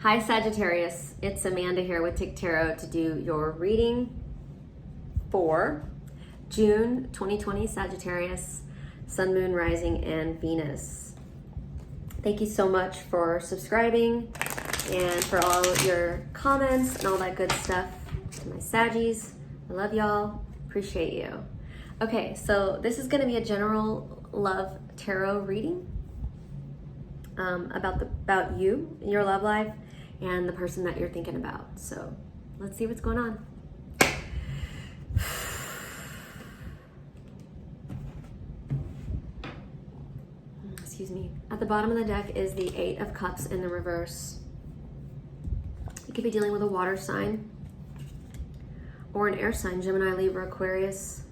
Hi Sagittarius, it's Amanda here with TikTarot to do your reading for June 2020 Sagittarius, Sun, Moon, Rising, and Venus. Thank you so much for subscribing and for all your comments and all that good stuff. To my Saggies, I love y'all, appreciate you. Okay, so this is going to be a general love tarot reading about you, your love life, and the person that you're thinking about. So let's see what's going on. Excuse me. At the bottom of the deck is the Eight of Cups in the reverse. You could be dealing with a water sign or an air sign, Gemini, Libra, Aquarius.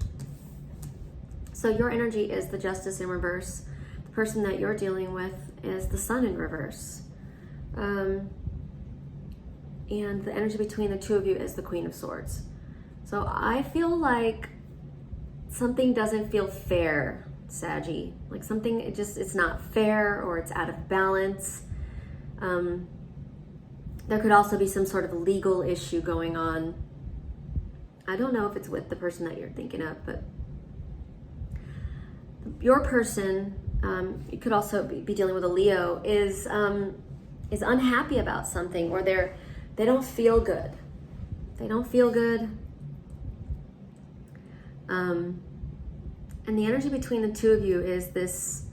So your energy is the Justice in reverse. The person that you're dealing with is the Sun in reverse. And the energy between the two of you is the Queen of Swords. So I feel like something doesn't feel fair, Saggy. Like something, it's not fair, or it's out of balance. There could also be some sort of legal issue going on. I don't know if it's with the person that you're thinking of, but your person, you could also be dealing with a Leo, is unhappy about something, or they don't feel good. They don't feel good. And the energy between the two of you is this,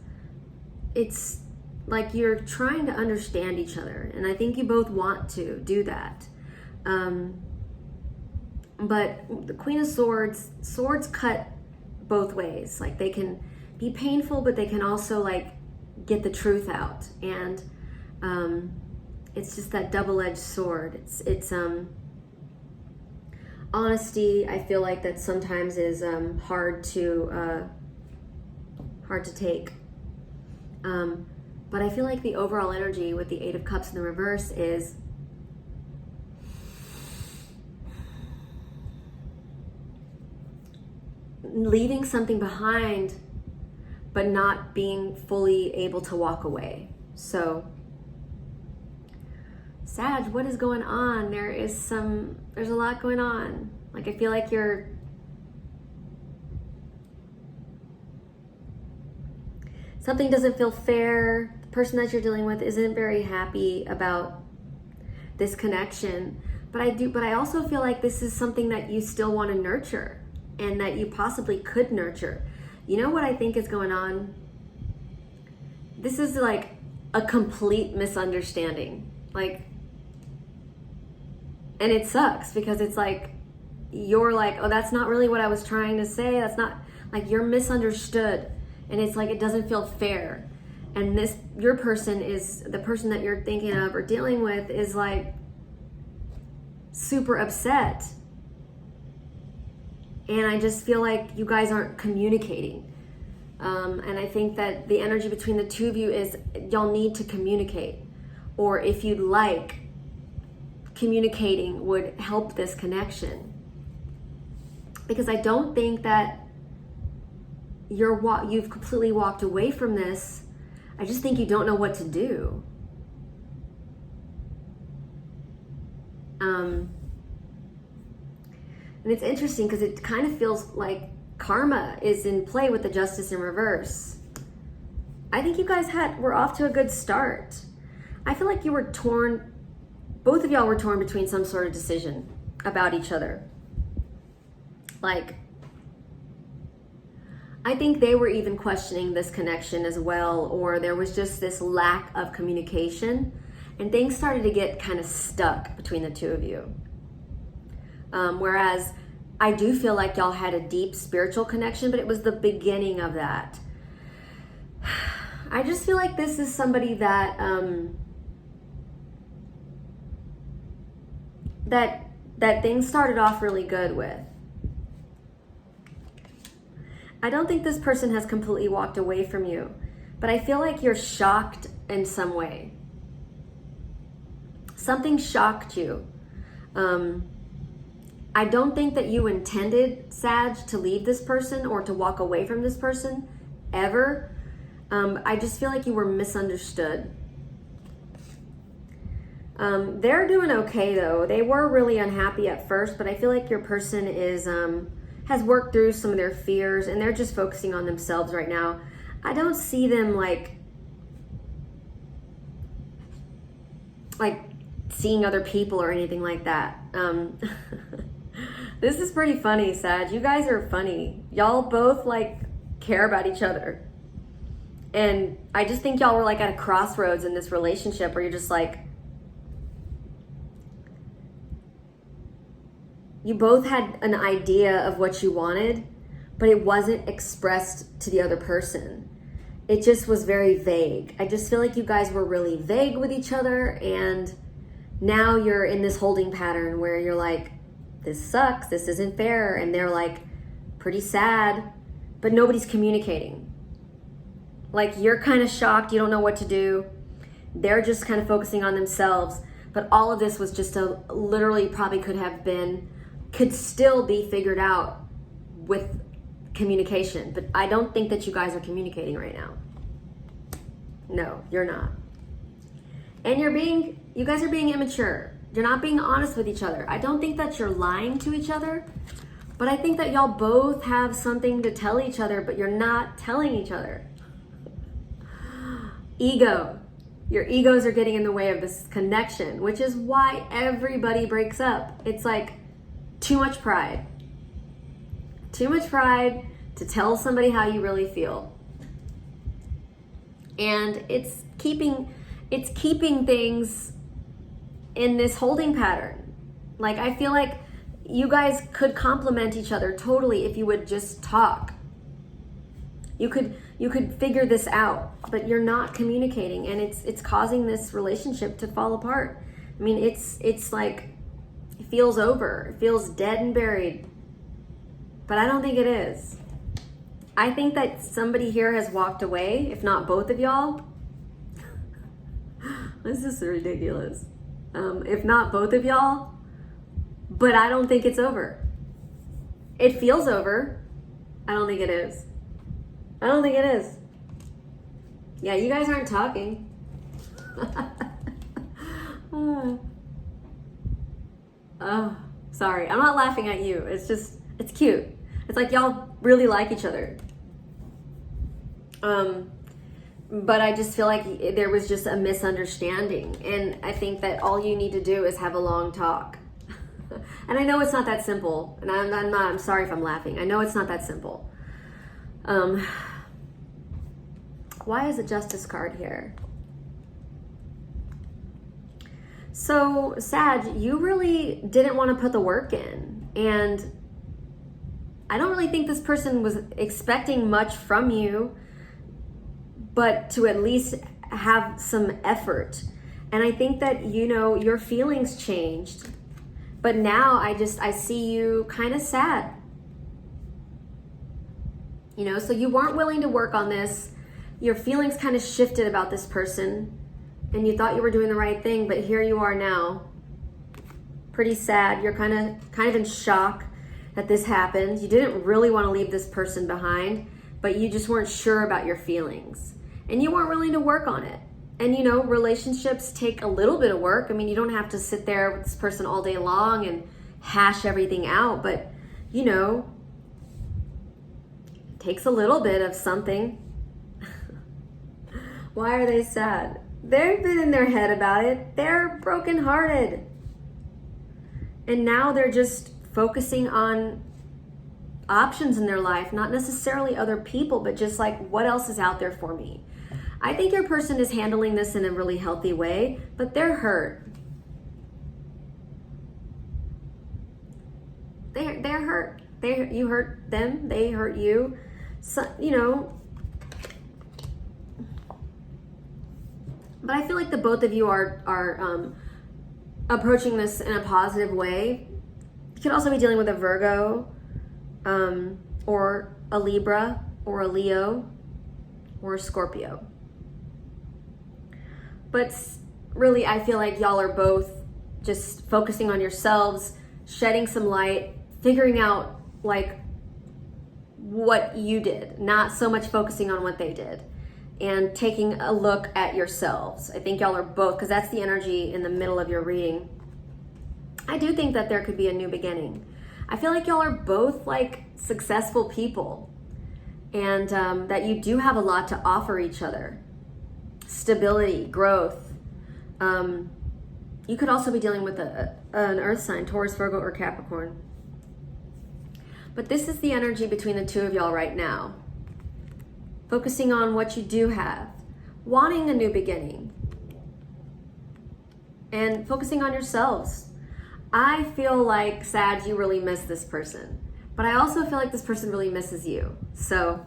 it's like you're trying to understand each other. And I think you both want to do that. But the Queen of Swords, swords cut both ways. Like they can be painful, but they can also like get the truth out. And it's just that double-edged sword. It's honesty. I feel like that sometimes is hard to take. But I feel like the overall energy with the Eight of Cups in the reverse is leaving something behind, but not being fully able to walk away. So Sag, what is going on? There's a lot going on. Like I feel like something doesn't feel fair. The person that you're dealing with isn't very happy about this connection. But I also feel like this is something that you still want to nurture and that you possibly could nurture. You know what I think is going on? This is like a complete misunderstanding. And it sucks because it's like, you're like, oh, that's not really what I was trying to say. That's not, like, you're misunderstood. And it's like, it doesn't feel fair. And your person is, the person that you're thinking of or dealing with is like super upset. And I just feel like you guys aren't communicating. And I think that the energy between the two of you is y'all need to communicate. Or if you'd like, communicating would help this connection. Because I don't think that you've completely walked away from this. I just think you don't know what to do. And it's interesting because it kind of feels like karma is in play with the Justice in reverse. I think you guys were off to a good start. I feel like you were torn. Both of y'all were torn between some sort of decision about each other. Like, I think they were even questioning this connection as well, or there was just this lack of communication, and things started to get kind of stuck between the two of you. Whereas I do feel like y'all had a deep spiritual connection, but it was the beginning of that. I just feel like this is somebody that that things started off really good with. I don't think this person has completely walked away from you, but I feel like you're shocked in some way. Something shocked you. I don't think that you intended, Sag, to leave this person or to walk away from this person, ever. I just feel like you were misunderstood. They're doing okay though. They were really unhappy at first, but I feel like your person is has worked through some of their fears and they're just focusing on themselves right now. I don't see them like seeing other people or anything like that. This is pretty funny, Sag. You guys are funny. Y'all both like care about each other. And I just think y'all were like at a crossroads in this relationship where you're just like, you both had an idea of what you wanted, but it wasn't expressed to the other person. It just was very vague. I just feel like you guys were really vague with each other, and now you're in this holding pattern where you're like, this sucks, this isn't fair, and they're like pretty sad, but nobody's communicating. Like, you're kind of shocked, you don't know what to do. They're just kind of focusing on themselves, but all of this was just literally probably could still be figured out with communication, but I don't think that you guys are communicating right now. No, you're not. And you guys are being immature. You're not being honest with each other. I don't think that you're lying to each other, but I think that y'all both have something to tell each other, but you're not telling each other. Ego. Your egos are getting in the way of this connection, which is why everybody breaks up. It's like too much pride. Too much pride to tell somebody how you really feel. And it's keeping things in this holding pattern. Like, I feel like you guys could complement each other totally if you would just talk. You could figure this out, but you're not communicating, and it's causing this relationship to fall apart. I mean, it's like, it feels over. It feels dead and buried. But I don't think it is. I think that somebody here has walked away, if not both of y'all. This is ridiculous. If not both of y'all, but I don't think it's over. It feels over. I don't think it is. I don't think it is. Yeah, you guys aren't talking. Oh, sorry. I'm not laughing at you. It's just, it's cute. It's like y'all really like each other. But I just feel like there was just a misunderstanding. And I think that all you need to do is have a long talk. And I know it's not that simple. And I'm sorry if I'm laughing. I know it's not that simple. Why is a Justice card here? So, Sag, you really didn't want to put the work in. And I don't really think this person was expecting much from you, but to at least have some effort. And I think that, your feelings changed. But now I see you kind of sad. So you weren't willing to work on this. Your feelings kind of shifted about this person, and you thought you were doing the right thing, but here you are now, pretty sad. You're kind of in shock that this happened. You didn't really want to leave this person behind, but you just weren't sure about your feelings, and you weren't willing to work on it. And relationships take a little bit of work. I mean, you don't have to sit there with this person all day long and hash everything out, but it takes a little bit of something. Why are they sad? They've been in their head about it. They're brokenhearted. And now they're just focusing on options in their life, not necessarily other people, but just like, what else is out there for me? I think your person is handling this in a really healthy way, but they're hurt. They're hurt. You hurt them, they hurt you. So, but I feel like the both of you are approaching this in a positive way. You could also be dealing with a Virgo, or a Libra, or a Leo, or a Scorpio. But really, I feel like y'all are both just focusing on yourselves, shedding some light, figuring out like what you did, not so much focusing on what they did. and taking a look at yourselves. I think y'all are both, because that's the energy in the middle of your reading. I do think that there could be a new beginning. I feel like y'all are both like successful people, and that you do have a lot to offer each other. Stability, growth. You could also be dealing with an earth sign, Taurus, Virgo, or Capricorn. But this is the energy between the two of y'all right now. Focusing on what you do have, wanting a new beginning, and focusing on yourselves. I feel like, Sag, you really miss this person, but I also feel like this person really misses you. So,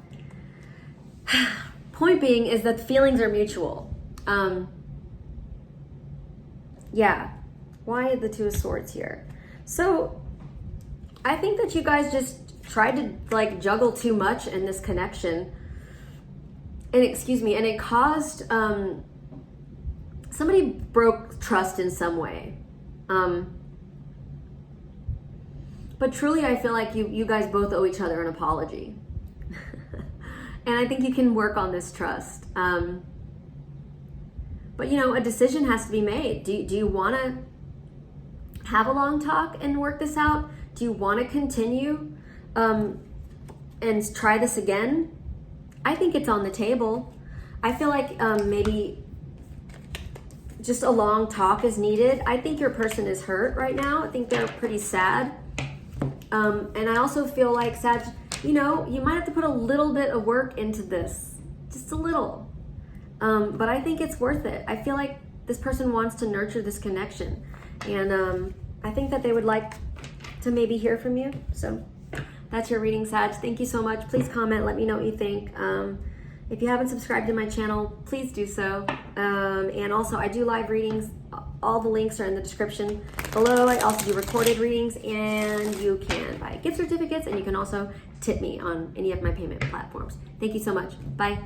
point being is that feelings are mutual. Yeah, why the Two of Swords here? So, I think that you guys just tried to like juggle too much in this connection. And and it caused, somebody broke trust in some way. But truly, I feel like you guys both owe each other an apology. And I think you can work on this trust. But, you know, a decision has to be made. Do you want to have a long talk and work this out? Do you want to continue and try this again? I think it's on the table. I feel like maybe just a long talk is needed. I think your person is hurt right now. I think they're pretty sad. And I also feel like, Sag, you know, you might have to put a little bit of work into this. Just a little. But I think it's worth it. I feel like this person wants to nurture this connection. And I think that they would like to maybe hear from you. So that's your reading, Sag. Thank you so much. Please comment. Let me know what you think. If you haven't subscribed to my channel, please do so. And also, I do live readings. All the links are in the description below. I also do recorded readings, and you can buy gift certificates, and you can also tip me on any of my payment platforms. Thank you so much. Bye.